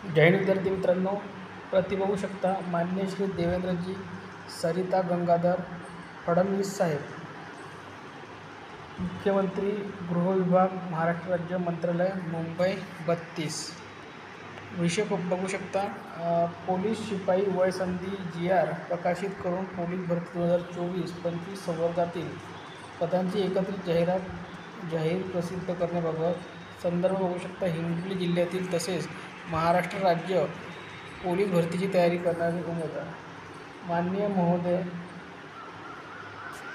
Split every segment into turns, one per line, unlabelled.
जय हिंद विद्यार्थी मित्रांनो, बघू शकता मान्य श्री देवेंद्रजी सरिता गंगाधर फडणवीस साहेब, मुख्यमंत्री, गृह विभाग, महाराष्ट्र राज्य मंत्रालय, मुंबई 32। विषय बघू शकता, पोलीस शिपाई वयसंधी GR प्रकाशित करून पोलीस भरती 2024-25 संवर्गातील पदांची एकत्रित जाहीर प्रसिद्ध करण्याबाबत संदर्भ बघू शकता। हिंगोली जिल्ह्यातील तसेच महाराष्ट्र राज्य पोलीस भरतीची तयारी करणारे उमेदवार। माननीय महोदय,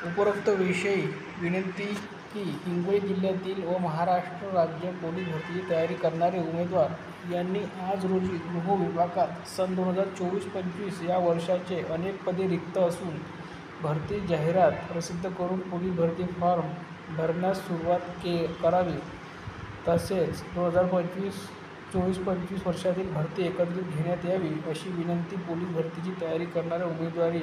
उपरोक्त विषयी विनंती की हिंगोली जिल्ह्यातील व महाराष्ट्र राज्य पोलीस भरतीची तयारी करणारे उमेदवार यांनी आज रोजी गृह विभागात सन 2024-25 या वर्षाचे अनेक पदे रिक्त असून भरती जाहिरात प्रसिद्ध करून पोलीस भरती फॉर्म भरण्यास सुरुवात करावी। तसेच 2024-25 वर्षातील भरती एकत्रित घेण्यात यावी अशी विनंती पोलीस भरतीची तयारी करणाऱ्या उमेदवारी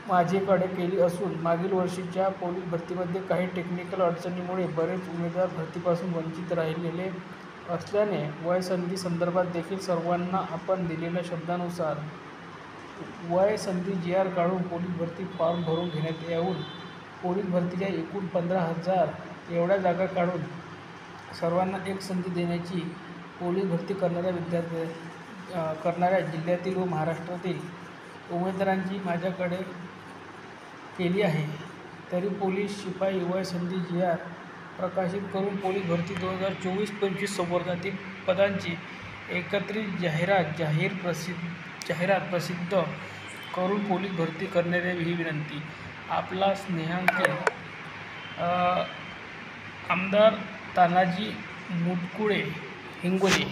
माझ्याकडे केली असून मागील वर्षीच्या पोलीस भरतीमध्ये काही टेक्निकल अडचणीमुळे बरेच उमेदवार भरतीपासून वंचित राहिलेले असल्याने वयसंधी संदर्भात देखील सर्वांना आपण दिलेल्या शब्दानुसार वयसंधी GR काढून पोलीस भरती फॉर्म भरून घेण्यात येऊन पोलीस भरतीच्या एकूण 15,000 एवढ्या जागा काढून सर्वांना एक संधी देण्याची पोलीस भरती करणाऱ्या जिल्ह्यातील व महाराष्ट्रातील उमेदवारांची माझ्याकडे केली आहे। तरी पोलीस शिपाई वयसंधी GR प्रकाशित करून पोलीस भरती 2024-25 संवर्गातील पदांची एकत्रित जाहिरात प्रसिद्ध करून पोलीस भरती करण्यात यावी ही विनंती। आपला स्नेहांक आमदार तानाजी मुटकुळे, हिंगोली।